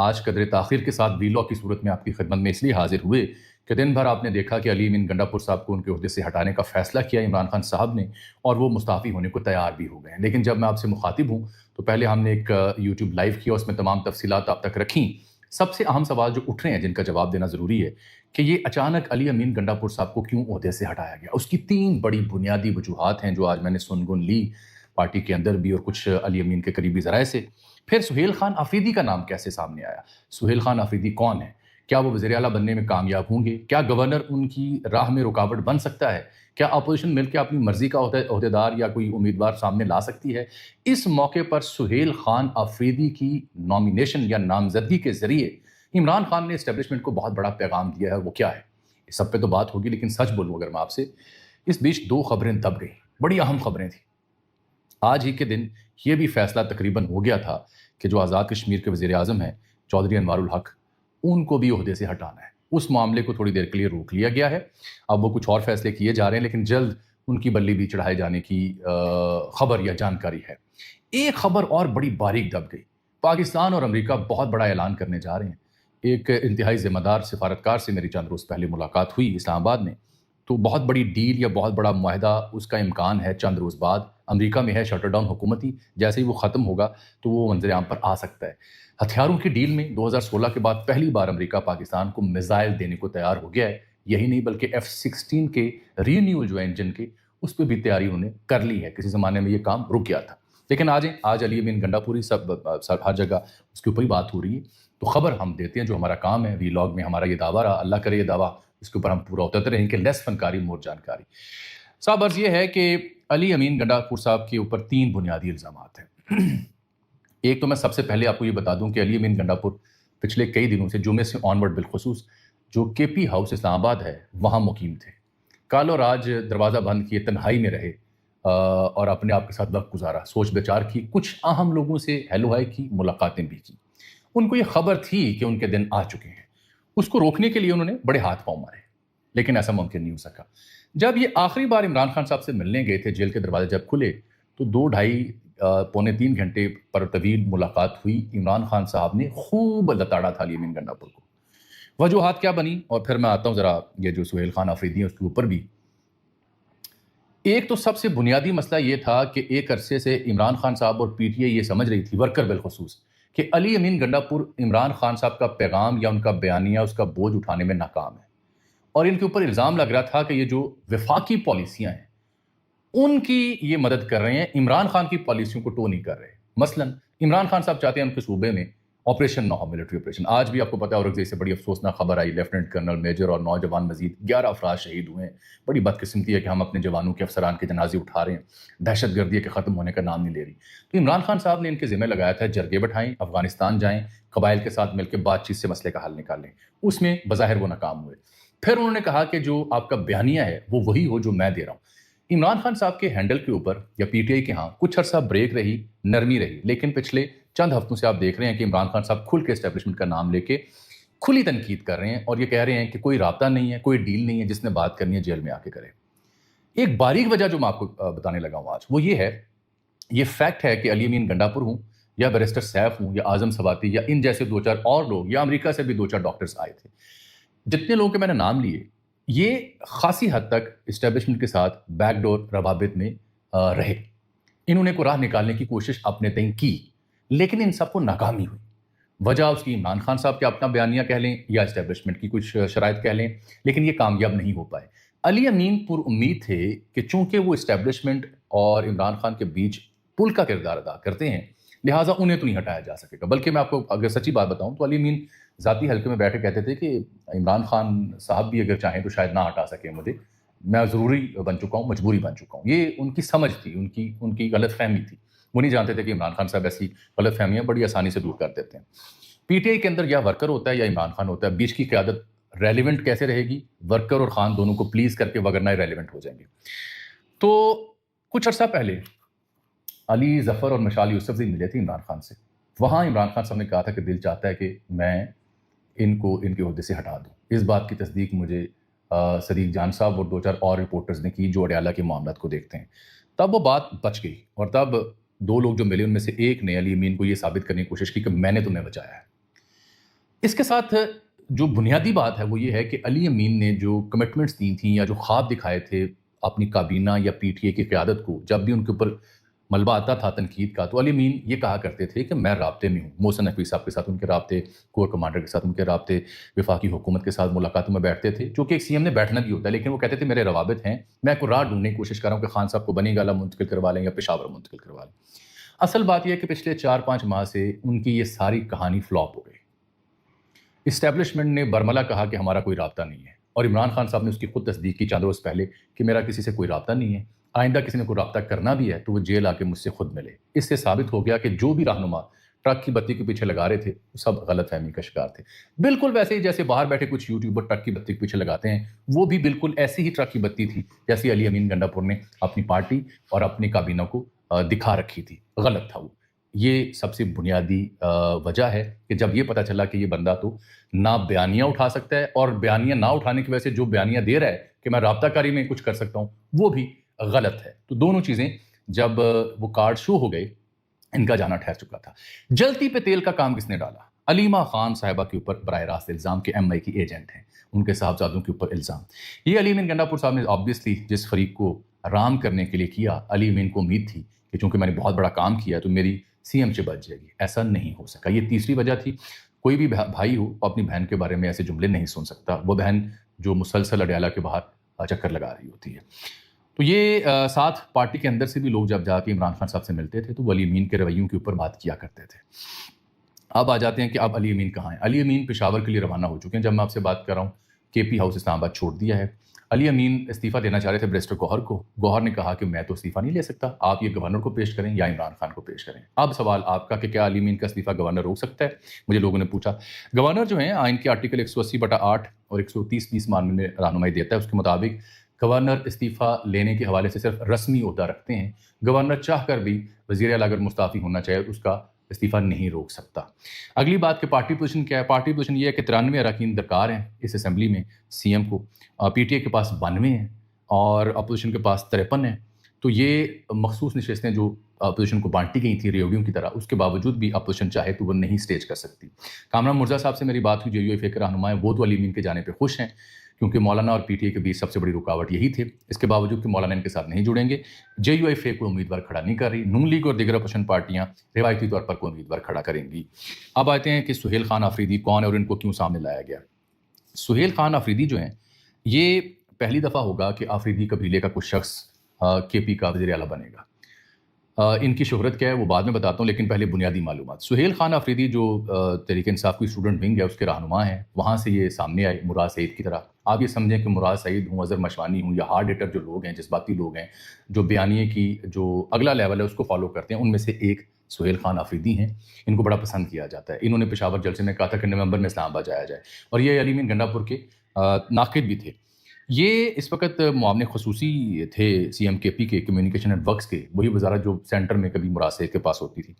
آج قدر تاخیر کے ساتھ ویلاگ کی صورت میں آپ کی خدمت میں اس لیے حاضر ہوئے کہ دن بھر آپ نے دیکھا کہ علی امین گنڈا پور صاحب کو ان کے عہدے سے ہٹانے کا فیصلہ کیا عمران خان صاحب نے، اور وہ مستعفی ہونے کو تیار بھی ہو گئے ہیں۔ لیکن جب میں آپ سے مخاطب ہوں تو پہلے ہم نے ایک یوٹیوب لائیو کیا، اس میں تمام تفصیلات آپ تک رکھیں۔ سب سے اہم سوال جو اٹھ رہے ہیں، جن کا جواب دینا ضروری ہے، کہ یہ اچانک علی امین گنڈا پور صاحب کو کیوں عہدے سے ہٹایا گیا۔ اس کی 3 بڑی بنیادی وجوہات ہیں جو آج میں نے سنگن لی پارٹی کے اندر بھی اور کچھ علی امین کے قریبی ذرائع سے۔ پھر سہیل خان آفریدی کا نام کیسے سامنے آیا؟ سہیل خان آفریدی کون ہے؟ کیا وہ وزیر اعلیٰ بننے میں کامیاب ہوں گے؟ کیا گورنر ان کی راہ میں رکاوٹ بن سکتا ہے؟ کیا اپوزیشن مل کے اپنی مرضی کا عہدیدار یا کوئی امیدوار سامنے لا سکتی ہے؟ اس موقع پر سہیل خان آفریدی کی نامینیشن یا نامزدگی کے ذریعے عمران خان نے اسٹیبلشمنٹ کو بہت بڑا پیغام دیا ہے۔ وہ کیا ہے؟ اس سب پہ تو بات ہوگی، لیکن سچ بولوں اگر میں آپ سے، اس بیچ 2 خبریں دب گئیں، بڑی اہم خبریں تھیں۔ آج ہی کے دن یہ بھی فیصلہ تقریباً ہو گیا تھا کہ جو آزاد کشمیر کے وزیر اعظم ہیں چودھری انوار الحق، ان کو بھی عہدے سے ہٹانا ہے۔ اس معاملے کو تھوڑی دیر کے لیے روک لیا گیا ہے، اب وہ کچھ اور فیصلے کیے جا رہے ہیں، لیکن جلد ان کی بلی بھی چڑھائے جانے کی خبر یا جانکاری ہے۔ ایک خبر اور بڑی باریک دب گئی، پاکستان اور امریکہ بہت بڑا اعلان کرنے جا رہے ہیں۔ ایک انتہائی ذمہ دار سفارتکار سے میری چند روز پہلے ملاقات ہوئی اسلام آباد میں، تو بہت بڑی ڈیل یا بہت بڑا معاہدہ اس کا امکان ہے چند روز بعد۔ امریکہ میں ہے شٹر ڈاؤن حکومتی، جیسے ہی وہ ختم ہوگا تو وہ منظر عام پر آ سکتا ہے۔ ہتھیاروں کی ڈیل میں 2016 کے بعد پہلی بار امریکہ پاکستان کو میزائل دینے کو تیار ہو گیا ہے۔ یہی نہیں بلکہ F-16 کے رینیول جو ہے انجن کے، اس پہ بھی تیاری انہوں نے کر لی ہے۔ کسی زمانے میں یہ کام رک گیا تھا، لیکن آج علی امین گنڈا پوری سب ہر جگہ اس کے اوپر ہی بات ہو رہی ہے۔ تو خبر ہم دیتے ہیں، جو ہمارا کام ہے ویلاگ میں، ہمارا یہ دعویٰ رہا، اللہ کرے یہ دعویٰ اس کے اوپر ہم پورا اترتے رہیں کہ لیس فنکاری مور جانکاری۔ صاحب عرض یہ ہے کہ علی امین گنڈا پور صاحب کے اوپر 3 بنیادی الزامات ہیں۔ ایک تو میں سب سے پہلے آپ کو یہ بتا دوں کہ علی امین گنڈا پور پچھلے کئی دنوں سے، جمعے سے آنورڈ بالخصوص، جو KP ہاؤس اسلام آباد ہے وہاں مقیم تھے۔ کال اور آج دروازہ بند کیے، تنہائی میں رہے اور اپنے آپ کے ساتھ وقت گزارا، سوچ بچار کی، کچھ اہم لوگوں سے ہیلو ہائی کی، ملاقاتیں بھی کی۔ ان کو یہ خبر تھی کہ ان کے دن آ چکے ہیں، اس کو روکنے کے لیے انہوں نے بڑے ہاتھ پاؤں مارے، لیکن ایسا ممکن نہیں ہو سکا۔ جب یہ آخری بار عمران خان صاحب سے ملنے گئے تھے، جیل کے دروازے جب کھلے تو 2-2.5 گھنٹے پر طویل ملاقات ہوئی۔ عمران خان صاحب نے خوب لتاڑا تھا علی امین گنڈا پور کو۔ وجوہات کیا بنی، اور پھر میں آتا ہوں ذرا یہ جو سہیل خان آفریدی ہے اس کے اوپر بھی۔ ایک تو سب سے بنیادی مسئلہ یہ تھا کہ ایک عرصے سے عمران خان صاحب اور PTI یہ سمجھ رہی تھی، ورکر بالخصوص، کہ علی امین گنڈا پور عمران خان صاحب کا پیغام یا ان کا بیانیہ اس کا بوجھ اٹھانے میں ناکام ہے، اور ان کے اوپر الزام لگ رہا تھا کہ یہ جو وفاقی پالیسیاں ہیں ان کی یہ مدد کر رہے ہیں، عمران خان کی پالیسیوں کو ٹو نہیں کر رہے۔ مثلا عمران خان صاحب چاہتے ہیں ان کے صوبے میں آپریشن نہ ہو، ملٹری آپریشن۔ آج بھی آپ کو پتا ہے اورنگزیب سے بڑی افسوسناک خبر آئی، لیفٹیننٹ کرنل، میجر اور نوجوان مزید 11 افراد شہید ہوئے ہیں۔ بڑی بدقسمتی ہے کہ ہم اپنے جوانوں کے افسران کے جنازے اٹھا رہے ہیں، دہشت گردی کے ختم ہونے کا نام نہیں لے رہی۔ تو عمران خان صاحب نے ان کے ذمہ لگایا تھا جرگے بٹھائیں، افغانستان جائیں، قبائل کے ساتھ مل کے بات چیت سے مسئلے کا حل نکالیں۔ اس میں بظاہر وہ ناکام ہوئے۔ پھر انہوں نے کہا کہ جو آپ کا بیانیہ ہے وہ وہی ہو جو میں دے رہا ہوں۔ عمران خان صاحب کے ہینڈل کے اوپر یا PTI کے ہاں کچھ عرصہ بریک رہی، نرمی رہی، لیکن پچھلے چند ہفتوں سے آپ دیکھ رہے ہیں کہ عمران خان صاحب کھل کے اسٹیبلشمنٹ کا نام لے کے کھلی تنقید کر رہے ہیں، اور یہ کہہ رہے ہیں کہ کوئی رابطہ نہیں ہے، کوئی ڈیل نہیں ہے، جس نے بات کرنی ہے جیل میں آ کے کرے۔ ایک باریک وجہ جو میں آپ کو بتانے لگا ہوں آج، وہ یہ ہے، یہ فیکٹ ہے کہ علی امین گنڈا پور ہوں یا بیرسٹر سیف ہوں یا اعظم سواتی یا ان جیسے 2-4 اور لوگ، یا امریکہ سے بھی 2-4 ڈاکٹرز آئے تھے، جتنے لوگوں کے میں نے نام لیے، یہ خاصی حد تک اسٹیبلشمنٹ کے ساتھ بیک ڈور روابط میں رہے۔ انہوں نے کو راہ نکالنے کی کوشش اپنے تئیں کی، لیکن ان سب کو ناکامی ہوئی۔ وجہ اس کی عمران خان صاحب کے اپنا بیانیہ کہہ لیں یا اسٹیبلشمنٹ کی کچھ شرائط کہہ لیں، لیکن یہ کامیاب نہیں ہو پائے۔ علی امین پر امید تھے کہ چونکہ وہ اسٹیبلشمنٹ اور عمران خان کے بیچ پل کا کردار ادا کرتے ہیں، لہٰذا انہیں تو نہیں ہٹایا جا سکے گا۔ بلکہ میں آپ کو اگر سچی بات بتاؤں تو علی امین ذاتی حلقے میں بیٹھے کہتے تھے کہ عمران خان صاحب بھی اگر چاہیں تو شاید نہ ہٹا سکیں مجھے، میں ضروری بن چکا ہوں، مجبوری بن چکا ہوں۔ یہ ان کی سمجھ تھی، ان کی غلط فہمی تھی۔ وہ نہیں جانتے تھے کہ عمران خان صاحب ایسی غلط فہمیاں بڑی آسانی سے دور کر دیتے ہیں۔ PTI کے اندر یا ورکر ہوتا ہے یا عمران خان ہوتا ہے، بیچ کی قیادت ریلیونٹ کیسے رہے گی؟ ورکر اور خان دونوں کو پلیز کر کے، وگرنہ ریلیونٹ ہو جائیں گے۔ تو کچھ عرصہ پہلے علی ظفر اور مشال یوسفزئی ملے تھے عمران خان سے، وہاں عمران خان صاحب نے کہا تھا کہ دل چاہتا ہے کہ میں ان کے عہدے سے ہٹا دوں۔ اس بات کی تصدیق مجھے صدیق جان صاحب اور 2-4 اور رپورٹرز نے کی جو اڈیالہ کے معاملات کو دیکھتے ہیں۔ تب وہ بات بچ گئی، اور تب 2 لوگ جو ملے ان میں سے ایک نے علی امین کو یہ ثابت کرنے کی کوشش کی کہ میں نے تمہیں بچایا ہے۔ اس کے ساتھ جو بنیادی بات ہے وہ یہ ہے کہ علی امین نے جو کمٹمنٹس دی تھیں یا جو خواب دکھائے تھے اپنی کابینہ یا پی ٹی اے کی قیادت کو، جب بھی ان کے اوپر ملبہ آتا تھا تنقید کا، تو علی امین یہ کہا کرتے تھے کہ میں رابطے میں ہوں۔ محسن نقوی صاحب کے ساتھ ان کے رابطے، کور کمانڈر کے ساتھ ان کے رابطے، وفاقی حکومت کے ساتھ ملاقاتوں میں بیٹھتے تھے، جو کہ ایک سی ایم نے بیٹھنا بھی ہوتا ہے، لیکن وہ کہتے تھے میرے روابط ہیں، میں کوئی راہ ڈھونڈنے کی کوشش کر رہا ہوں کہ خان صاحب کو بنی گالہ منتقل کروا لیں یا پشاور منتقل کروا لیں۔ اصل بات یہ ہے کہ پچھلے 4-5 ماہ سے ان کی یہ ساری کہانی فلاپ ہو گئی۔ اسٹیبلشمنٹ نے برملا کہا کہ ہمارا کوئی رابطہ نہیں ہے، اور عمران خان صاحب نے اس کی خود تصدیق کی چند روز پہلے کہ میرا کسی سے کوئی رابطہ نہیں ہے، آئندہ کسی نے کوئی رابطہ کرنا بھی ہے تو وہ جیل آ کے مجھ سے خود ملے۔ اس سے ثابت ہو گیا کہ جو بھی رہنما ٹرک کی بتی کے پیچھے لگا رہے تھے وہ سب غلط فہمی کا شکار تھے۔ بالکل ویسے ہی جیسے باہر بیٹھے کچھ یوٹیوبر ٹرک کی بتی کے پیچھے لگاتے ہیں، وہ بھی بالکل ایسی ہی ٹرک کی بتی تھی جیسی علی امین گنڈا پور نے اپنی پارٹی اور اپنی کابینہ کو دکھا رکھی تھی۔ غلط تھا وہ۔ یہ سب سے بنیادی وجہ ہے کہ جب یہ پتہ چلا کہ یہ بندہ تو نہ بیانیاں اٹھا سکتا ہے، اور بیانیاں نہ اٹھانے کی وجہ سے جو بیانیاں دے رہا ہے کہ میں رابطہ کاری میں کچھ کر سکتا ہوں، وہ بھی غلط ہے۔ تو دونوں چیزیں جب وہ کارڈ شو ہو گئے، ان کا جانا ٹھہر چکا تھا۔ جلتی پہ تیل کا کام کس نے ڈالا؟ علیمہ خان صاحبہ کے اوپر براہ راست الزام کہ ایم آئی کی ایجنٹ ہیں، ان کے صاحبزادوں کے اوپر الزام۔ یہ علی امین گنڈا پور صاحب نے آبویسلی جس فریق کو رام کرنے کے لیے کیا، علی امین کو امید تھی کہ چونکہ میں نے بہت بڑا کام کیا تو میری سی ایم سے بچ جائے گی۔ ایسا نہیں ہو سکا۔ یہ تیسری وجہ تھی۔ کوئی بھی بھائی ہو اپنی بہن کے بارے میں ایسے جملے نہیں سن سکتا، وہ بہن جو مسلسل اڈیالہ کے باہر چکر لگا رہی ہوتی ہے۔ تو یہ ساتھ پارٹی کے اندر سے بھی لوگ جب جا کے عمران خان صاحب سے ملتے تھے تو وہ علی امین کے رویوں کے اوپر بات کیا کرتے تھے۔ اب آ جاتے ہیں کہ اب علی امین کہاں ہیں۔ علی امین پشاور کے لیے روانہ ہو چکے ہیں۔ جب میں آپ سے بات کر رہا ہوں، کے پی ہاؤس اسلام آباد چھوڑ دیا ہے۔ علی امین استعفیٰ دینا چاہ رہے تھے بیرسٹر گوہر کو۔ گوہر نے کہا کہ میں تو استعفیٰ نہیں لے سکتا، آپ یہ گورنر کو پیش کریں یا عمران خان کو پیش کریں۔ اب سوال آپ کا کہ کیا علی امین کا استعفیٰ گورنر روک سکتا ہے؟ مجھے لوگوں نے پوچھا۔ گورنر جو ہیں آئین کے آرٹیکل 180/8 اور 130 معاملے میں رہنمائی دیتا ہے، اس کے مطابق گورنر استعفیٰ لینے کے حوالے سے صرف رسمی عہدہ رکھتے ہیں۔ گورنر چاہ کر بھی وزیر اعلیٰ اگر مستعفی ہونا چاہے تو اس کا استعفیٰ نہیں روک سکتا۔ اگلی بات کہ پارٹی پوزیشن کیا ہے۔ پارٹی پوزیشن یہ ہے کہ 93 اراکین درکار ہیں اس اسمبلی میں سی ایم کو، پی ٹی اے کے پاس 92 ہیں اور اپوزیشن کے پاس 53 ہیں۔ تو یہ مخصوص نشستیں جو اپوزیشن کو بانٹی گئی تھیں ریوڑیوں کی طرح، اس کے باوجود بھی اپوزیشن چاہے تو وہ نہیں سٹیج کر سکتی۔ کامران مرزا صاحب سے میری بات ہوئی، جے یو ایف اے کے رہنما ہیں، وہ تو علی امین کے جانے پہ خوش ہیں کیونکہ مولانا اور پی ٹی اے کے بیچ سب سے بڑی رکاوٹ یہی تھی۔ اس کے باوجود کہ مولانا ان کے ساتھ نہیں جڑیں گے، جے یو ایف اے کو امیدوار کھڑا نہیں کر رہی۔ نون لیگ اور دیگر اپوزیشن پارٹیاں روایتی طور پر کوئی امیدوار کھڑا کریں گی۔ اب آتے ہیں کہ سہیل خان آفریدی کون ہے اور ان کو کیوں سامنے لایا گیا۔ سہیل خان آفریدی جو ہیں، یہ پہلی دفعہ ہوگا کہ آفریدی قبیلے کا کوئی شخص کے پی کا وزیر اعلیٰ بنے گا۔ ان کی شہرت کیا ہے وہ بعد میں بتاتا ہوں، لیکن پہلے بنیادی معلومات۔ سہیل خان آفریدی جو تحریک انصاف کی اسٹوڈنٹ ونگ ہے اس کے رہنما ہیں، وہاں سے یہ سامنے آئے مراد سعید کی طرح۔ آپ یہ سمجھیں کہ مراد سعید ہوں، اظہر مشوانی ہوں، یا ہارڈ ہٹر جو لوگ ہیں، جذباتی لوگ ہیں، جو بیانیے کی جو اگلا لیول ہے اس کو فالو کرتے ہیں، ان میں سے ایک سہیل خان آفریدی ہیں۔ ان کو بڑا پسند کیا جاتا ہے۔ انہوں نے پشاور جلسے میں کہا تھا کہ نومبر میں اسلام آباد جایا جائے، اور یہ علی امین گنڈا پور کے ناقد بھی تھے۔ یہ اس وقت معاون خصوصی تھے سی ایم کے پی کے کمیونیکیشن اینڈ ورکس کے، وہی وزارت جو سینٹر میں کبھی مراد سعید کے پاس ہوتی تھی۔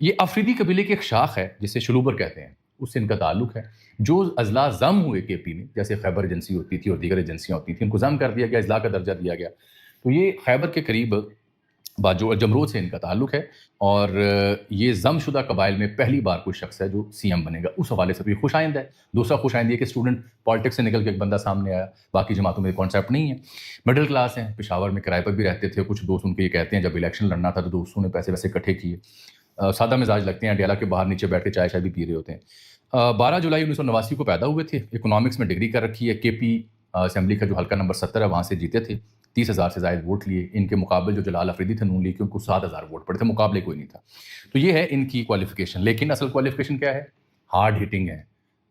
یہ آفریدی قبیلے کی ایک شاخ ہے جسے شلوبر کہتے ہیں، اس سے ان کا تعلق ہے۔ جو اضلاع ضم ہوئے کے پی میں، جیسے خیبر ایجنسی ہوتی تھی اور دیگر ایجنسیاں ہوتی تھیں، ان کو ضم کر دیا گیا، اضلاع کا درجہ دیا گیا۔ تو یہ خیبر کے قریب باجو جمرود سے ان کا تعلق ہے، اور یہ ضم شدہ قبائل میں پہلی بار کوئی شخص ہے جو سی ایم بنے گا۔ اس حوالے سے بھی خوش آئند ہے۔ دوسرا خوش آئند یہ کہ اسٹوڈنٹ پالیٹکس سے نکل کے ایک بندہ سامنے آیا، باقی جماعتوں میں کانسیپٹ نہیں ہے۔ مڈل کلاس ہیں، پشاور میں کرائے پر بھی رہتے تھے۔ کچھ دوست ان کے یہ کہتے ہیں جب الیکشن لڑنا تھا تو دوستوں نے پیسے ویسے اکٹھے کیے۔ سادہ مزاج لگتے ہیں، اڈیالہ کے باہر نیچے بیٹھ کے چائے شائے بھی پی رہے ہوتے ہیں۔ 12 جولائی 1989 کو پیدا ہوئے تھے۔ اکنامکس میں ڈگری کر رکھی ہے۔ کے پی اسمبلی کا جو حلقہ نمبر 70 ہے وہاں سے جیتے تھے، 30,000 سے زائد ووٹ لیے۔ ان کے مقابل جو جلال آفریدی تھے نون لیگ کے، ان کو 7,000 ووٹ پڑے تھے، مقابلے کوئی نہیں تھا۔ تو یہ ہے ان کی کوالیفیکیشن۔ لیکن اصل کوالیفیکیشن کیا ہے؟ ہارڈ ہٹنگ ہے۔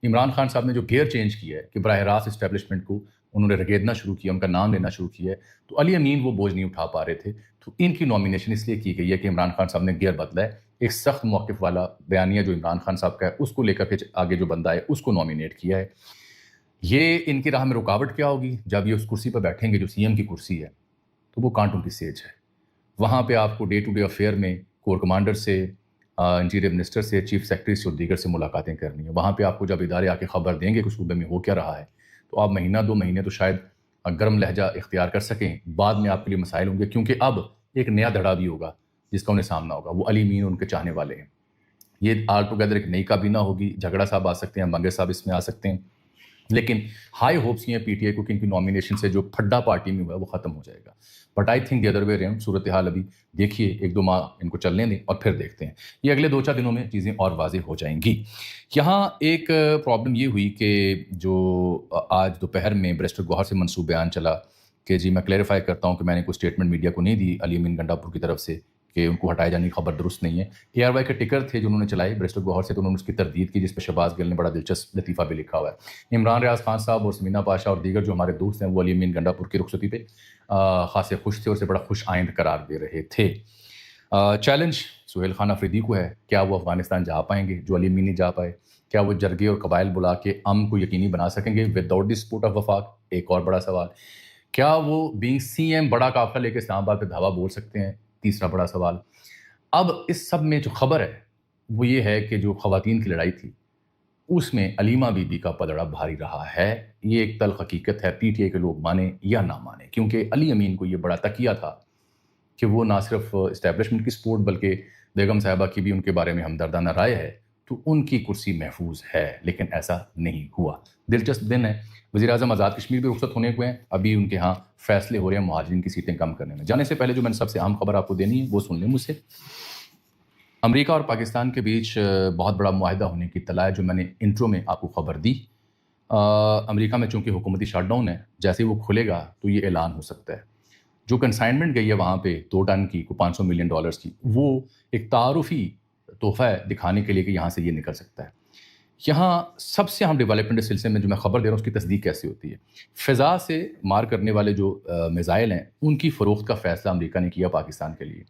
عمران خان صاحب نے جو گیئر چینج کیا ہے کہ براہ راست اسٹیبلشمنٹ کو انہوں نے رگیدنا شروع کیا، ان کا نام لینا شروع کیا ہے، تو علی امین وہ بوجھ نہیں اٹھا پا رہے تھے۔ تو ان کی نامینیشن اس لیے کی گئی ہے کہ عمران خان صاحب نے گیئر بدلا ہے۔ ایک سخت موقف والا بیانیہ جو عمران خان صاحب کا ہے اس کو لے کر کے آگے جو بندہ ہے اس کو نامینیٹ کیا ہے۔ یہ ان کی راہ میں رکاوٹ کیا ہوگی؟ جب یہ اس کرسی پر بیٹھیں گے جو سی ایم کی کرسی ہے تو وہ کانٹوں کی سیج ہے۔ وہاں پہ آپ کو ڈے ٹو ڈے افیئر میں کور کمانڈر سے، انٹیریئر منسٹر سے، چیف سیکرٹری سے اور دیگر سے ملاقاتیں کرنی ہیں۔ وہاں پہ آپ کو جب ادارے آ کے خبر دیں گے کہ صوبے میں ہو کیا رہا ہے تو آپ مہینہ 2 مہینے تو شاید گرم لہجہ اختیار کر سکیں، بعد میں آپ کے لیے مسائل ہوں گے، کیونکہ اب ایک نیا دھڑا بھی ہوگا جس کا انہیں سامنا ہوگا۔ وہ علی امین ان کے چاہنے والے ہیں۔ یہ آل ٹوگیدر ایک نئی کابینہ ہوگی، جھگڑا صاحب آ سکتے ہیں، منگر صاحب اس میں آ سکتے ہیں، لیکن ہائی ہوپس یہ ہیں پی ٹی آئی کو کہ ان کی نامینیشن سے جو پھڈا پارٹی میں ہوا ہے وہ ختم ہو جائے گا. But I think the other way around. صورتحال ابھی دیکھیے 1-2 ماہ ان کو چلنے دیں اور پھر دیکھتے ہیں. یہ اگلے 2-4 دنوں میں چیزیں اور واضح ہو جائیں گی. یہاں ایک پرابلم یہ ہوئی کہ جو آج دوپہر میں بیرسٹر گوہر سے منسوب بیان چلا کہ جی میں کلیریفائی کرتا ہوں کہ میں نے کوئی اسٹیٹمنٹ میڈیا کو نہیں دی علی امین گنڈا پور کی طرف سے کہ ان کو ہٹائے جانے کی خبر درست نہیں ہے. اے آر وائی کے ٹکر تھے جو انہوں نے چلائے بیرسٹر گوہر سے، تو انہوں نے اس کی تردید کی، جس پہ شہباز گل نے بڑا دلچسپ لطیفہ بھی لکھا ہوا ہے. عمران ریاض خان صاحب اور سمینہ پاشا اور دیگر جو ہمارے دوست ہیں وہ علی امین گنڈا پور کی رخصتی پہ خاصے خوش تھے اور اسے بڑا خوش آئند قرار دے رہے تھے. چیلنج سہیل خان افریدی کو ہے، کیا وہ افغانستان جا پائیں گے جو علی امین نہیں جا پائے؟ کیا وہ جرگے اور قبائل بلا کے امن کو یقینی بنا سکیں گے وداؤٹ دی سپورٹ آف وفاق؟ ایک اور بڑا سوال. کیا وہ بینگ سی ایم بڑا قافلہ لے کے اسلام آباد پہ دھاوا بول سکتے ہیں؟ تیسرا بڑا سوال. اب اس سب میں جو خبر ہے وہ یہ ہے کہ جو خواتین کی لڑائی تھی اس میں علیمہ بی بی کا پلڑا بھاری رہا ہے. یہ ایک تلخ حقیقت ہے، پی ٹی آئی کے لوگ مانیں یا نہ مانیں، کیونکہ علی امین کو یہ بڑا تکیہ تھا کہ وہ نہ صرف اسٹیبلشمنٹ کی سپورٹ بلکہ بیگم صاحبہ کی بھی ان کے بارے میں ہمدردانہ رائے ہے، تو ان کی کرسی محفوظ ہے، لیکن ایسا نہیں ہوا. دلچسپ دن ہے. وزیر اعظم آزاد کشمیر بھی رخصت ہونے کو ہیں، ابھی ان کے ہاں فیصلے ہو رہے ہیں مہاجرین کی سیٹیں کم کرنے میں. جانے سے پہلے جو میں نے سب سے اہم خبر آپ کو دینی ہے وہ سن لیں مجھ سے. امریکہ اور پاکستان کے بیچ بہت بڑا معاہدہ ہونے کی اطلاع ہے جو میں نے انٹرو میں آپ کو خبر دی. امریکہ میں چونکہ حکومتی شٹ ڈاؤن ہے، جیسے وہ کھلے گا تو یہ اعلان ہو سکتا ہے. جو کنسائنمنٹ گئی ہے وہاں پہ 2 ٹن کی کو $500 ملین کی، وہ ایک تعارفی تحفہ ہے دکھانے کے لیے کہ یہاں سے یہ نکل سکتا ہے. یہاں سب سے اہم ڈیولپمنٹ اس سلسلے میں جو میں خبر دے رہا ہوں اس کی تصدیق کیسے ہوتی ہے. فضا سے مار کرنے والے جو میزائل ہیں ان کی فروخت کا فیصلہ امریکہ نے کیا پاکستان کے لیے.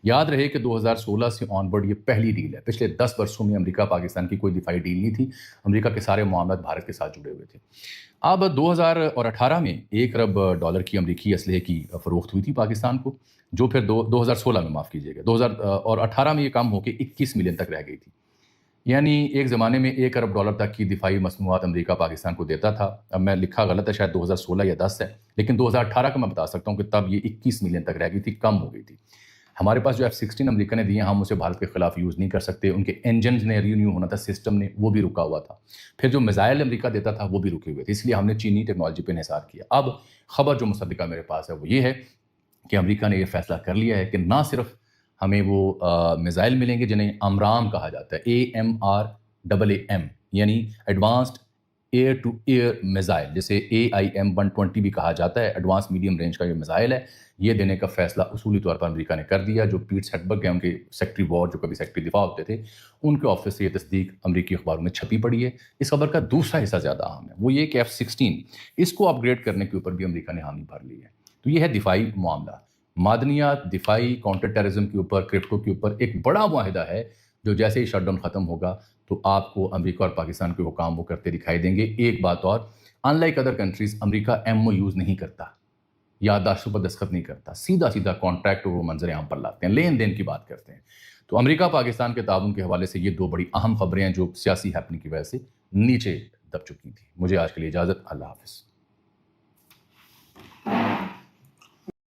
یاد رہے کہ 2016 سے آن ورڈ یہ پہلی ڈیل ہے. پچھلے 10 برسوں میں امریکہ پاکستان کی کوئی دفاعی ڈیل نہیں تھی. امریکہ کے سارے معاملات بھارت کے ساتھ جڑے ہوئے تھے. اب 2018 میں $1 ارب کی امریکی اسلحے کی فروخت ہوئی تھی پاکستان کو، جو پھر 2016 میں معاف کیجیے گا 2018 میں یہ کم ہو کے 21 ملین تک رہ گئی تھی. یعنی ایک زمانے میں $1 ارب تک کی دفاعی مصنوعات امریکہ پاکستان کو دیتا تھا. اب میں لکھا غلط ہے، شاید 2016 یا 10 ہے، لیکن 2018 کا میں بتا سکتا ہوں کہ تب یہ 21 ملین تک رہ گئی تھی، کم ہو گئی تھی. ہمارے پاس جو F-16 امریکہ نے دیے ہم اسے بھارت کے خلاف یوز نہیں کر سکتے. ان کے انجنز نے رینیو ہونا تھا، سسٹم نے، وہ بھی رکا ہوا تھا. پھر جو میزائل امریکہ دیتا تھا وہ بھی رکے ہوئے تھے، اس لیے ہم نے چینی ٹیکنالوجی پہ انحصار کیا. اب خبر جو مصدقہ میرے پاس ہے وہ یہ ہے کہ امریکہ نے یہ فیصلہ کر لیا ہے کہ نہ صرف ہمیں وہ میزائل ملیں گے جنہیں AMRAAM کہا جاتا ہے، AMRAAM، یعنی advanced air to air missile, جسے AIM-120 بھی کہا جاتا ہے. ایڈوانس میڈیم رینج کا یہ میزائل ہے. یہ دینے کا فیصلہ اصولی طور پر امریکہ نے کر دیا. جو پیٹ سیٹبرگ ہیں، ان کے سیکٹری وار جو کبھی سیکٹری دفاع ہوتے تھے، ان کے آفس سے یہ تصدیق امریکی اخباروں میں چھپی پڑی ہے. اس خبر کا دوسرا حصہ زیادہ اہم ہے، وہ یہ کہ F-16 اس کو اپ گریڈ کرنے کے اوپر بھی امریکہ نے حامی بھر لی ہے. تو یہ ہے دفاعی معاملہ. معدنیات، دفاعی، کاؤنٹر ٹیررزم کے اوپر، کرپٹو کے اوپر ایک بڑا معاہدہ ہے جو جیسے ہی شٹ ڈاؤن ختم ہوگا تو آپ کو امریکہ اور پاکستان کے حکام وہ کرتے دکھائی دیں گے. ایک بات اور، in like other countries, America MOUs نہیں کرتا، یادداشتوں پر دستخط نہیں کرتا، سیدھا سیدھا کانٹریکٹ وہ منظر عام پر لاتے ہیں، لین دین کی بات کرتے ہیں. تو امریکہ پاکستان کے تعاون کے حوالے سے یہ 2 بڑی اہم خبریں ہیں جو سیاسی ہیپننگ کی وجہ سے نیچے دب چکی تھیں. مجھے آج کے لیے اجازت. اللہ حافظ.